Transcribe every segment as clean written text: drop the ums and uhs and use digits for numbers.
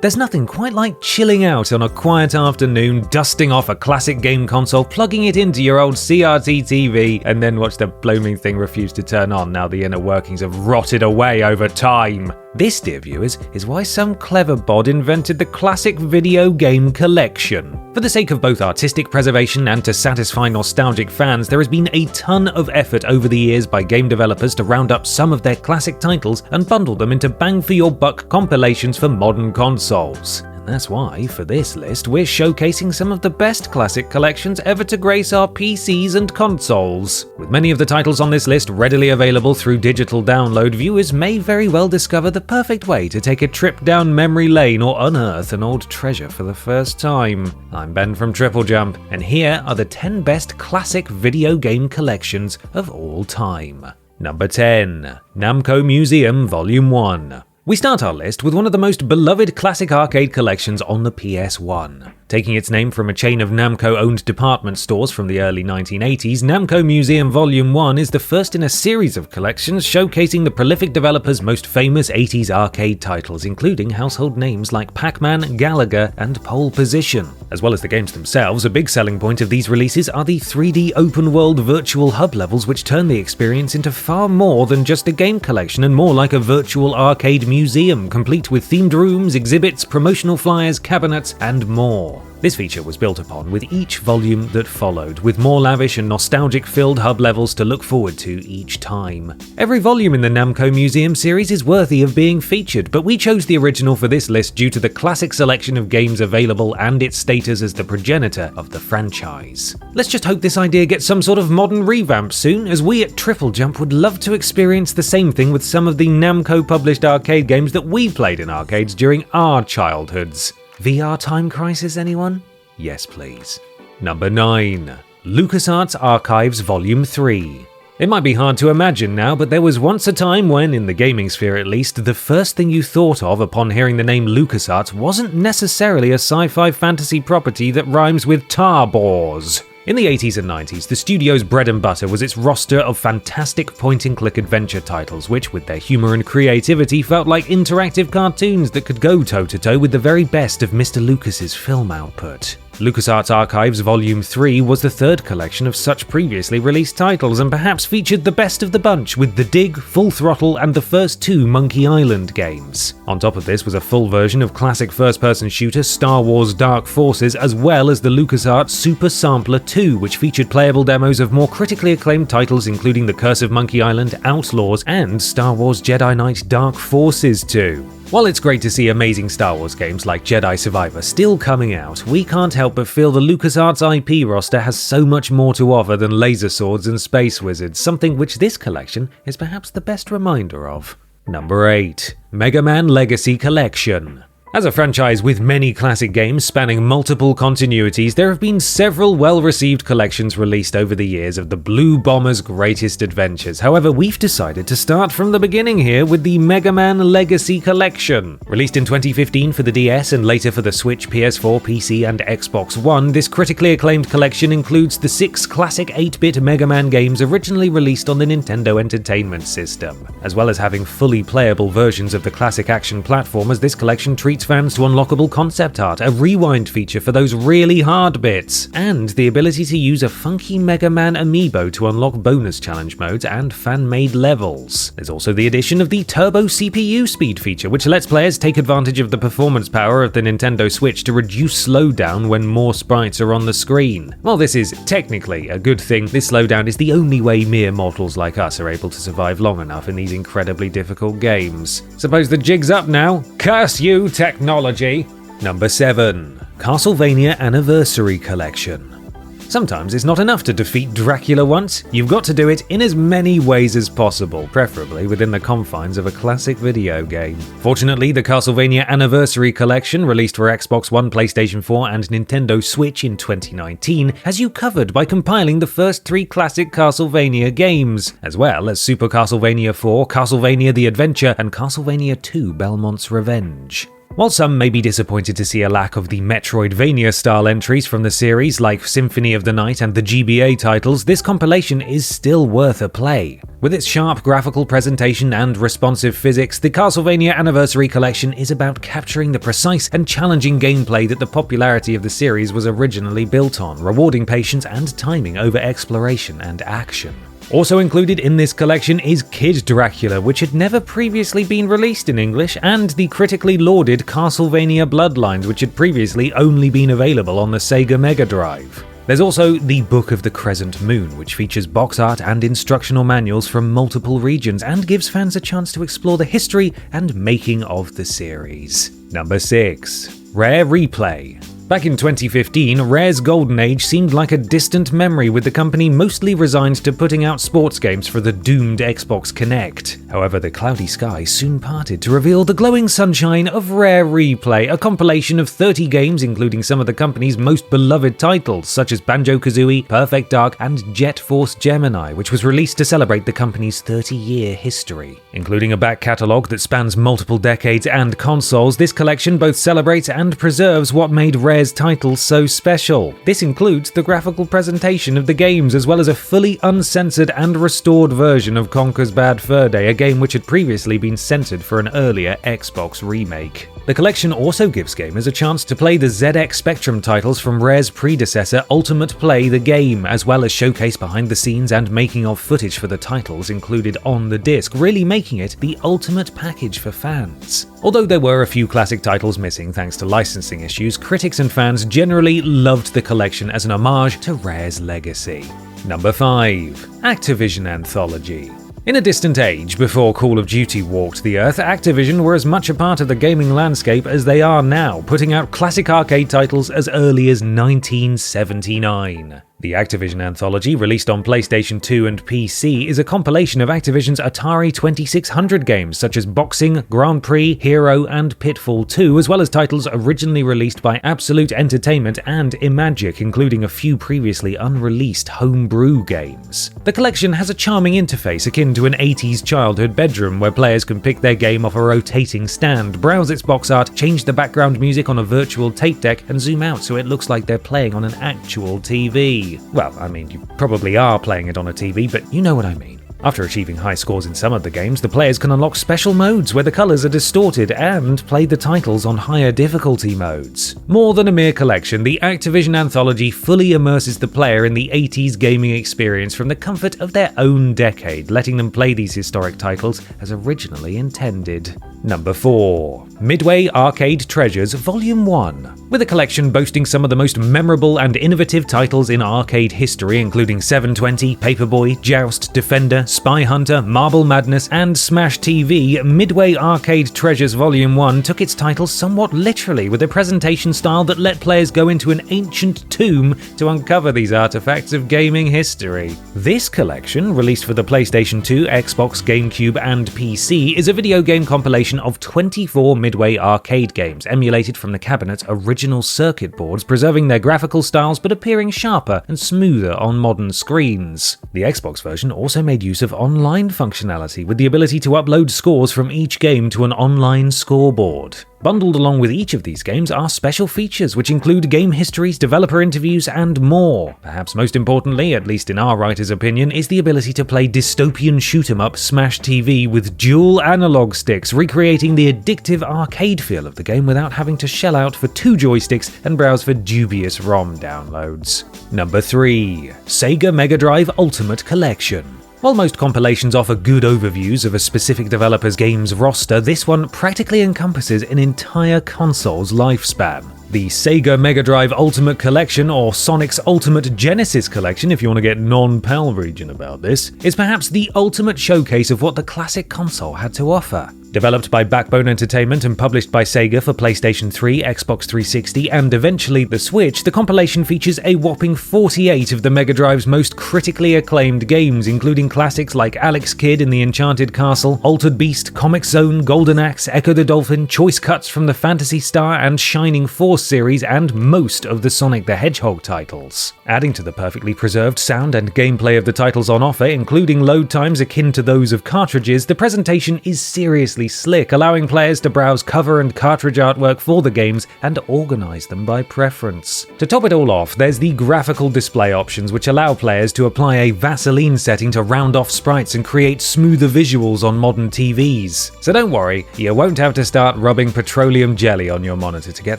There's nothing quite like chilling out on a quiet afternoon, dusting off a classic game console, plugging it into your old CRT TV, and then watch the blooming thing refuse to turn on now the inner workings have rotted away over time. This, dear viewers, is why some clever bod invented the classic video game collection. For the sake of both artistic preservation and to satisfy nostalgic fans, there has been a ton of effort over the years by game developers to round up some of their classic titles and bundle them into bang-for-your-buck compilations for modern consoles. And that's why, for this list, we're showcasing some of the best classic collections ever to grace our PCs and consoles. With many of the titles on this list readily available through digital download, viewers may very well discover the perfect way to take a trip down memory lane or unearth an old treasure for the first time. I'm Ben from TripleJump, and here are the 10 best classic video game collections of all time. Number 10. Namco Museum Volume 1. We start our list with one of the most beloved classic arcade collections on the PS1. Taking its name from a chain of Namco-owned department stores from the early 1980s, Namco Museum Volume 1 is the first in a series of collections showcasing the prolific developer's most famous 80s arcade titles, including household names like Pac-Man, Galaga, and Pole Position. As well as the games themselves, a big selling point of these releases are the 3D open-world virtual hub levels, which turn the experience into far more than just a game collection and more like a virtual arcade museum, complete with themed rooms, exhibits, promotional flyers, cabinets, and more. This feature was built upon with each volume that followed, with more lavish and nostalgic-filled hub levels to look forward to each time. Every volume in the Namco Museum series is worthy of being featured, but we chose the original for this list due to the classic selection of games available and its status as the progenitor of the franchise. Let's just hope this idea gets some sort of modern revamp soon, as we at TripleJump would love to experience the same thing with some of the Namco-published arcade games that we played in arcades during our childhoods. VR Time Crisis, anyone? Yes, please. Number 9. LucasArts Archives Volume 3. It might be hard to imagine now, but there was once a time when, in the gaming sphere at least, the first thing you thought of upon hearing the name LucasArts wasn't necessarily a sci-fi fantasy property that rhymes with tar bores. In the 80s and 90s, the studio's bread and butter was its roster of fantastic point-and-click adventure titles, which, with their humor and creativity, felt like interactive cartoons that could go toe-to-toe with the very best of Mr. Lucas's film output. LucasArts Archives Volume 3 was the third collection of such previously released titles and perhaps featured the best of the bunch with The Dig, Full Throttle, and the first 2 Monkey Island games. On top of this was a full version of classic first-person shooter Star Wars Dark Forces, as well as the LucasArts Super Sampler 2, which featured playable demos of more critically acclaimed titles including The Curse of Monkey Island, Outlaws, and Star Wars Jedi Knight Dark Forces 2. While it's great to see amazing Star Wars games like Jedi Survivor still coming out, we can't help but feel the LucasArts IP roster has so much more to offer than laser swords and space wizards, something which this collection is perhaps the best reminder of. Number 8. Mega Man Legacy Collection. As a franchise with many classic games spanning multiple continuities, there have been several well-received collections released over the years of the Blue Bomber's greatest adventures. However, we've decided to start from the beginning here with the Mega Man Legacy Collection. Released in 2015 for the DS and later for the Switch, PS4, PC, and Xbox One, this critically acclaimed collection includes the 6 classic 8-bit Mega Man games originally released on the Nintendo Entertainment System. As well as having fully playable versions of the classic action platformers, this collection treats fans to unlockable concept art, a rewind feature for those really hard bits, and the ability to use a funky Mega Man amiibo to unlock bonus challenge modes and fan-made levels. There's also the addition of the Turbo CPU speed feature, which lets players take advantage of the performance power of the Nintendo Switch to reduce slowdown when more sprites are on the screen. While this is technically a good thing, this slowdown is the only way mere mortals like us are able to survive long enough in these incredibly difficult games. Suppose the jig's up now. Curse you, technology! Number 7. Castlevania Anniversary Collection. Sometimes it's not enough to defeat Dracula once, you've got to do it in as many ways as possible, preferably within the confines of a classic video game. Fortunately, the Castlevania Anniversary Collection, released for Xbox One, PlayStation 4, and Nintendo Switch in 2019, has you covered by compiling the first 3 classic Castlevania games, as well as Super Castlevania 4, Castlevania The Adventure, and Castlevania 2 Belmont's Revenge. While some may be disappointed to see a lack of the Metroidvania-style entries from the series like Symphony of the Night and the GBA titles, this compilation is still worth a play. With its sharp graphical presentation and responsive physics, the Castlevania Anniversary Collection is about capturing the precise and challenging gameplay that the popularity of the series was originally built on, rewarding patience and timing over exploration and action. Also included in this collection is Kid Dracula, which had never previously been released in English, and the critically lauded Castlevania Bloodlines, which had previously only been available on the Sega Mega Drive. There's also the Book of the Crescent Moon, which features box art and instructional manuals from multiple regions and gives fans a chance to explore the history and making of the series. Number 6. Rare Replay. Back in 2015, Rare's golden age seemed like a distant memory, with the company mostly resigned to putting out sports games for the doomed Xbox Kinect. However, the cloudy sky soon parted to reveal the glowing sunshine of Rare Replay, a compilation of 30 games including some of the company's most beloved titles, such as Banjo-Kazooie, Perfect Dark, and Jet Force Gemini, which was released to celebrate the company's 30-year history. Including a back catalogue that spans multiple decades and consoles, this collection both celebrates and preserves what made Rare's titles so special. This includes the graphical presentation of the games, as well as a fully uncensored and restored version of Conker's Bad Fur Day, a game which had previously been censored for an earlier Xbox remake. The collection also gives gamers a chance to play the ZX Spectrum titles from Rare's predecessor, Ultimate Play the Game, as well as showcase behind-the-scenes and making-of footage for the titles included on the disc, really making it the ultimate package for fans. Although there were a few classic titles missing thanks to licensing issues, critics and fans generally loved the collection as an homage to Rare's legacy. Number 5. Activision Anthology. In a distant age, before Call of Duty walked the earth, Activision were as much a part of the gaming landscape as they are now, putting out classic arcade titles as early as 1979. The Activision Anthology, released on PlayStation 2 and PC, is a compilation of Activision's Atari 2600 games such as Boxing, Grand Prix, Hero, and Pitfall 2, as well as titles originally released by Absolute Entertainment and Imagic, including a few previously unreleased homebrew games. The collection has a charming interface akin to an 80s childhood bedroom, where players can pick their game off a rotating stand, browse its box art, change the background music on a virtual tape deck, and zoom out so it looks like they're playing on an actual TV. Well, I mean, you probably are playing it on a TV, but you know what I mean. After achieving high scores in some of the games, the players can unlock special modes where the colours are distorted and play the titles on higher difficulty modes. More than a mere collection, the Activision Anthology fully immerses the player in the 80s gaming experience from the comfort of their own decade, letting them play these historic titles as originally intended. Number 4. Midway Arcade Treasures Volume 1. With a collection boasting some of the most memorable and innovative titles in arcade history, including 720, Paperboy, Joust, Defender, Spy Hunter, Marble Madness, and Smash TV, Midway Arcade Treasures Volume 1 took its title somewhat literally, with a presentation style that let players go into an ancient tomb to uncover these artifacts of gaming history. This collection, released for the PlayStation 2, Xbox, GameCube, and PC, is a video game compilation of 24 Midway arcade games, emulated from the cabinet's original circuit boards, preserving their graphical styles but appearing sharper and smoother on modern screens. The Xbox version also made use of online functionality, with the ability to upload scores from each game to an online scoreboard. Bundled along with each of these games are special features which include game histories, developer interviews, and more. Perhaps most importantly, at least in our writer's opinion, is the ability to play dystopian shoot-'em-up Smash TV with dual analog sticks, recreating the addictive arcade feel of the game without having to shell out for 2 joysticks and browse for dubious ROM downloads. Number 3. Sega Mega Drive Ultimate Collection. While most compilations offer good overviews of a specific developer's games roster, this one practically encompasses an entire console's lifespan. The Sega Mega Drive Ultimate Collection, or Sonic's Ultimate Genesis Collection if you want to get non-PAL region about this, is perhaps the ultimate showcase of what the classic console had to offer. Developed by Backbone Entertainment and published by Sega for PlayStation 3, Xbox 360, and eventually the Switch, the compilation features a whopping 48 of the Mega Drive's most critically acclaimed games, including classics like Alex Kidd in the Enchanted Castle, Altered Beast, Comic Zone, Golden Axe, Echo the Dolphin, choice cuts from the Phantasy Star and Shining Force series, and most of the Sonic the Hedgehog titles. Adding to the perfectly preserved sound and gameplay of the titles on offer, including load times akin to those of cartridges, the presentation is seriously ridiculously slick, allowing players to browse cover and cartridge artwork for the games and organize them by preference. To top it all off, there's the graphical display options, which allow players to apply a Vaseline setting to round off sprites and create smoother visuals on modern TVs. So don't worry, you won't have to start rubbing petroleum jelly on your monitor to get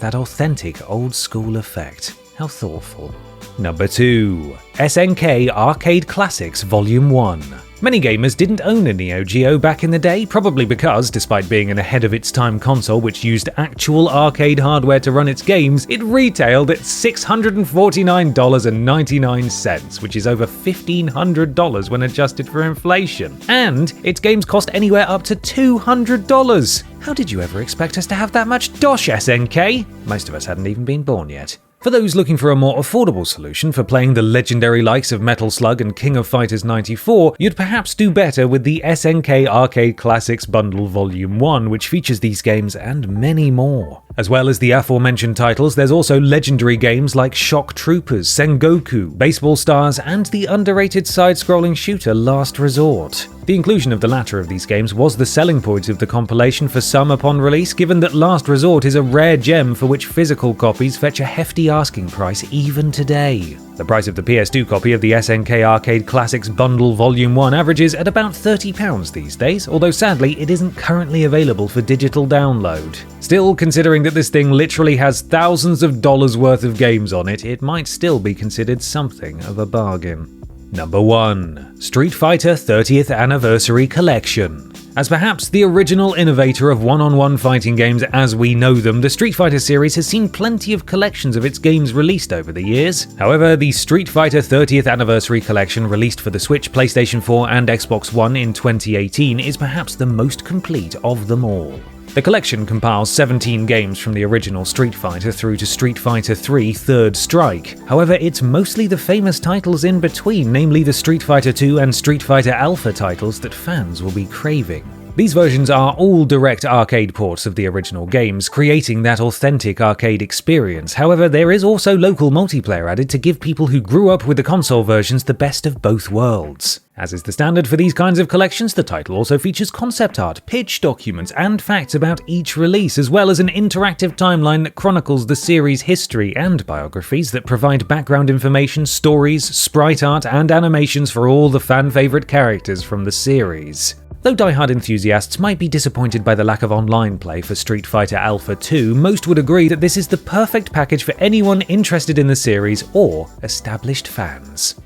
that authentic old school effect. How thoughtful. Number 2. SNK Arcade Classics Volume 1. Many gamers didn't own a Neo Geo back in the day, probably because, despite being an ahead-of-its-time console which used actual arcade hardware to run its games, it retailed at $649.99, which is over $1,500 when adjusted for inflation. And its games cost anywhere up to $200. How did you ever expect us to have that much dosh, SNK? Most of us hadn't even been born yet. For those looking for a more affordable solution for playing the legendary likes of Metal Slug and King of Fighters 94, you'd perhaps do better with the SNK Arcade Classics Bundle Volume 1, which features these games and many more. As well as the aforementioned titles, there's also legendary games like Shock Troopers, Sengoku, Baseball Stars, and the underrated side-scrolling shooter Last Resort. The inclusion of the latter of these games was the selling point of the compilation for some upon release, given that Last Resort is a rare gem for which physical copies fetch a hefty asking price even today. The price of the PS2 copy of the SNK Arcade Classics Bundle Volume 1 averages at about £30 these days, although sadly it isn't currently available for digital download. Still, considering that this thing literally has thousands of dollars worth of games on it, it might still be considered something of a bargain. Number 1. Street Fighter 30th Anniversary Collection. As perhaps the original innovator of one-on-one fighting games as we know them, the Street Fighter series has seen plenty of collections of its games released over the years. However, the Street Fighter 30th Anniversary Collection, released for the Switch, PlayStation 4 and Xbox One in 2018, is perhaps the most complete of them all. The collection compiles 17 games from the original Street Fighter through to Street Fighter III Third Strike. However, it's mostly the famous titles in between, namely the Street Fighter II and Street Fighter Alpha titles, that fans will be craving. These versions are all direct arcade ports of the original games, creating that authentic arcade experience. However, there is also local multiplayer added to give people who grew up with the console versions the best of both worlds. As is the standard for these kinds of collections, the title also features concept art, pitch documents, and facts about each release, as well as an interactive timeline that chronicles the series' history and biographies that provide background information, stories, sprite art, and animations for all the fan-favorite characters from the series. Though die-hard enthusiasts might be disappointed by the lack of online play for Street Fighter Alpha 2, most would agree that this is the perfect package for anyone interested in the series or established fans.